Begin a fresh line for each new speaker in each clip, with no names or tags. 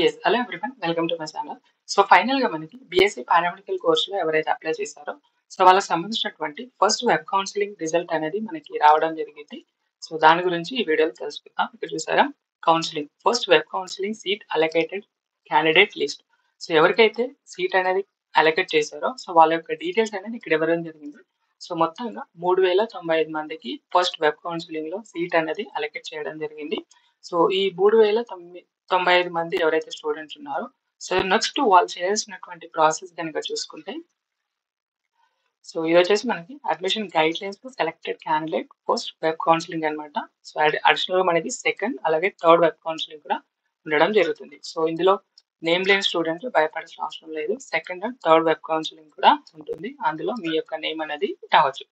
Yes. Hello everyone. Welcome to my channel. So ఫైనల్‌గా మనకి BSc paramedical కోర్స్‌లో ఎవరైతే అప్లై చేశారో, సో వాళ్ళకి సంబంధించినటువంటి ఫస్ట్ వెబ్ కౌన్సెలింగ్ రిజల్ట్ అనేది మనకి రావడం జరిగింది. సో దాని గురించి ఈ వీడియోలో తెలుసుకుందాం. ఇక్కడ చూసారా counselling first web counselling seat allocated candidate list. So ఎవరికైతే సీట్ అనేది అలొకేట్ చేశారో, సో వాళ్ళ యొక్క డీటెయిల్స్ అనేది ఇక్కడ ఇవ్వడం జరిగింది. సో మొత్తంగా 3095 మందికి ఫస్ట్ వెబ్ కౌన్సెలింగ్‌లో సీట్ అనేది అలొకేట్ చేయడం జరిగింది. సో ఈ 3095 మంది ఎవరైతే స్టూడెంట్స్ ఉన్నారో, సో నెక్స్ట్ వాళ్ళు చేయాల్సినటువంటి ప్రాసెస్ గనుక చూసుకుంటే, సో ఇదొచ్చేసి మనకి admission guidelines for selected candidate post web counselling అన్నమాట. సో అడిషనల్‌గా మనకి సెకండ్ అలాగే థర్డ్ వెబ్ కౌన్సెలింగ్ కూడా ఉండడం జరుగుతుంది. సో ఇందులో నేమ్ లేని స్టూడెంట్ భయపడాల్సిన అవసరం లేదు. Second and third web counselling కూడా ఉంటుంది. అందులో మీ యొక్క నేమ్ అనేది రావచ్చు.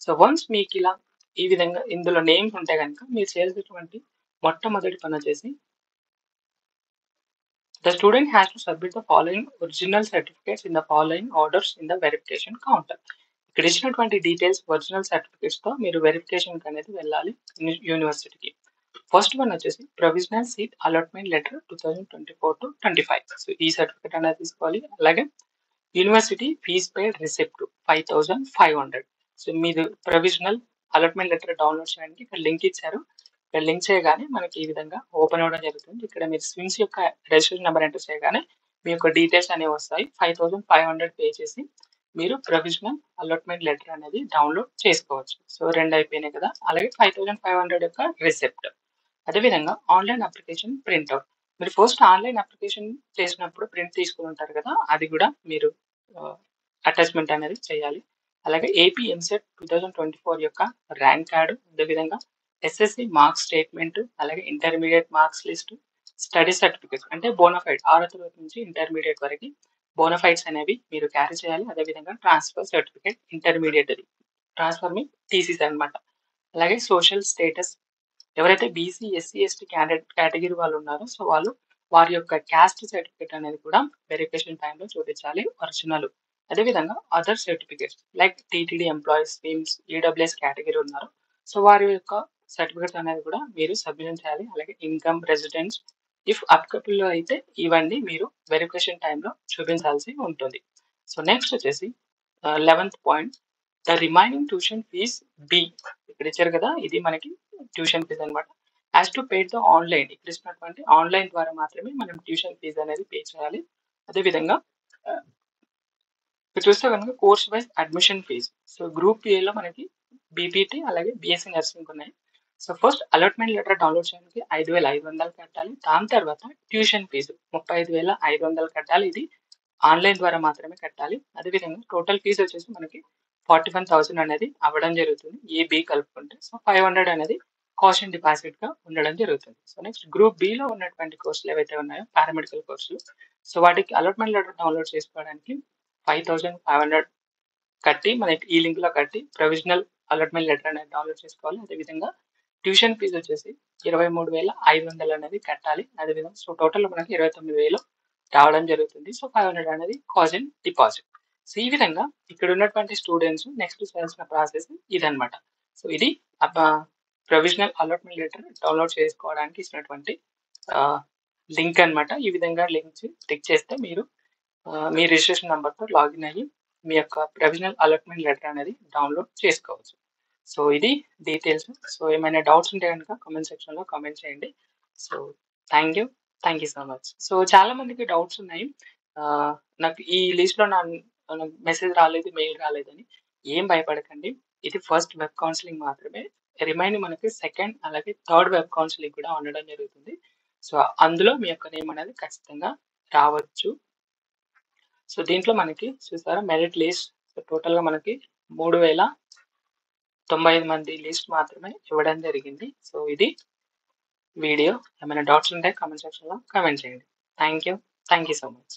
సో వన్స్ మీకు ఇలా ఈ విధంగా ఇందులో నేమ్స్ ఉంటే గనుక మీరు చేయాల్సినటువంటి మొట్టమొదటి పని వచ్చేసి the student has to submit the following original certificates in the following orders in the verification counter. ఇక్కడ ఇచ్చినటువంటి డీటెయిల్స్ ఒరిజినల్ సర్టిఫికేట్స్ తో మీరు వెరిఫికేషన్ అనేది వెళ్ళాలి యూనివర్సిటీకి. ఫస్ట్ వన్ వచ్చేసి provisional seat allotment letter 2024-25. So ఈ సర్టిఫికేట్ అనేది తీసుకోవాలి. అలాగే యూనివర్సిటీ ఫీజ్ పేడ్ రిసిప్ట్ 5500. సో మీరు ప్రొవిజనల్ అలాట్మెంట్ లెటర్ డౌన్లోడ్ చేయడానికి ఇక్కడ లింక్ ఇచ్చారు. ఇక్కడ లింక్ చేయగానే మనకి ఈ విధంగా ఓపెన్ అవ్వడం జరుగుతుంది. ఇక్కడ మీరు స్విమ్స్ యొక్క రిజిస్ట్రేషన్ నెంబర్ ఎంటర్ చేయగానే మీ యొక్క డీటెయిల్స్ అనేవి వస్తాయి. 5500 పే చేసి మీరు ప్రొవిజనల్ అలాట్మెంట్ లెటర్ అనేది డౌన్లోడ్ చేసుకోవచ్చు. సో 2 అయిపోయినాయి కదా. అలాగే 5500 యొక్క రిసిప్ట్. అదేవిధంగా ఆన్లైన్ అప్లికేషన్ ప్రింట్అవుట్. మీరు ఫస్ట్ ఆన్లైన్ అప్లికేషన్ చేసినప్పుడు ప్రింట్ తీసుకుని ఉంటారు కదా, అది కూడా మీరు అటాచ్మెంట్ అనేది చేయాలి. అలాగే ఏపీ ఎంసెట్ 2024 యొక్క ర్యాంక్ కార్డు, అదేవిధంగా ఎస్ఎస్సి మార్క్స్ స్టేట్మెంట్, అలాగే intermediate marks list, study certificates అంటే బోనఫైడ్ 6వ తరగతి నుంచి ఇంటర్మీడియట్ వరకు బోనఫైడ్స్ అనేవి మీరు క్యారీ చేయాలి. అదేవిధంగా ట్రాన్స్ఫర్ సర్టిఫికేట్ ఇంటర్మీడియట్ ట్రాన్స్ఫర్ మీ టీసీస్ అనమాట. అలాగే సోషల్ స్టేటస్ ఎవరైతే బీసీ ఎస్సీ ఎస్టీ కేటగిరీ వాళ్ళు ఉన్నారో, సో వాళ్ళు వారి యొక్క క్యాస్ట్ సర్టిఫికేట్ అనేది కూడా వెరిఫికేషన్ టైంలో చూపించాలి ఒరిజినల్. అదేవిధంగా other certificates like TTD employees, SVIMS, EWS category ఉన్నారు, సో వారి యొక్క సర్టిఫికేట్స్ అనేది కూడా మీరు సబ్మిట్ చేయాలి. అలాగే ఇన్కమ్, రెసిడెన్స్ ఇఫ్ అప్లికబుల్ అయితే ఇవన్నీ మీరు వెరిఫికేషన్ టైంలో చూపించాల్సి ఉంటుంది. సో నెక్స్ట్ వచ్చేసి 11th point, the remaining tuition fee b. ఇక్కడ ఇచ్చారు కదా, ఇది మనకి ట్యూషన్ ఫీజ్ అనమాట. As to paid the online. ఇక్కడ ఇచ్చినటువంటి ఆన్లైన్ ద్వారా మాత్రమే మనం ట్యూషన్ ఫీజ్ అనేది పే చేయాలి. అదేవిధంగా ఇక్కడ చూస్తే కనుక course wise admission fee. So group ఏలో మనకి బీపీటీ అలాగే బీఎస్సీ నర్సింగ్ ఉన్నాయి. So first allotment letter download చేయడానికి 5500 కట్టాలి. దాని తర్వాత ట్యూషన్ ఫీజు 35500 కట్టాలి. ఇది ఆన్లైన్ ద్వారా మాత్రమే కట్టాలి. అదేవిధంగా టోటల్ ఫీజు వచ్చేసి మనకి 41,000 అనేది అవ్వడం జరుగుతుంది ఏబీ కలుపుకుంటే. సో 500 అనేది కాషన్ డిపాజిట్ గా ఉండడం జరుగుతుంది. సో నెక్స్ట్ గ్రూప్ బిలో ఉన్నటువంటి కోర్సులు ఏవైతే ఉన్నాయో పారామెడికల్ కోర్సులు, సో వాటికి అలాట్మెంట్ లెటర్ డౌన్లోడ్ చేసుకోవడానికి 5500 కట్టి మనకి ఈ లింక్ లో కట్టి ప్రొవిజనల్ అలాట్మెంట్ లెటర్ అనేది డౌన్లోడ్ చేసుకోవాలి. అదేవిధంగా ట్యూషన్ ఫీజు వచ్చేసి 23,500 అనేది కట్టాలి. అదేవిధంగా సో టోటల్ మనకి 29,000 రావడం జరుగుతుంది. సో 500 అనేది కాషన్ డిపాజిట్. సో ఈ విధంగా ఇక్కడ ఉన్నటువంటి స్టూడెంట్స్ నెక్స్ట్ చేయాల్సిన ప్రాసెస్ ఇదనమాట. సో ఇది ప్రొవిజనల్ అలాట్మెంట్ లెటర్ డౌన్లోడ్ చేసుకోవడానికి ఇచ్చినటువంటి లింక్ అనమాట. ఈ విధంగా లింక్ క్లిక్ చేస్తే మీరు మీ రిజిస్ట్రేషన్ నెంబర్తో లాగిన్ అయ్యి మీ యొక్క ప్రొవిజనల్ అలాట్మెంట్ లెటర్ అనేది డౌన్లోడ్ చేసుకోవచ్చు. సో ఇది డీటెయిల్స్. సో ఏమైనా డౌట్స్ ఉంటే కనుక కామెంట్ సెక్షన్లో కామెంట్ చేయండి. So thank you so much. So చాలా మందికి డౌట్స్ ఉన్నాయి, నాకు ఈ లిస్ట్లో నాకు మెసేజ్ రాలేదు, మెయిల్ రాలేదని. ఏం భయపడకండి, ఇది ఫస్ట్ వెబ్ కౌన్సిలింగ్ మాత్రమే. రిమైనింగ్ మనకి సెకండ్ అలాగే థర్డ్ వెబ్ కౌన్సిలింగ్ కూడా ఉండడం జరుగుతుంది. సో అందులో మీ యొక్క నేమ్ అనేది ఖచ్చితంగా రావచ్చు. సో దీంట్లో మనకి చూసారా మెరిట్ లిస్ట్. సో టోటల్గా మనకి 3095 మంది లిస్ట్ మాత్రమే ఇవ్వడం జరిగింది. సో ఇది వీడియో. ఏమైనా డౌట్స్ ఉంటే కామెంట్ సెక్షన్లో కామెంట్ చేయండి. Thank you so much.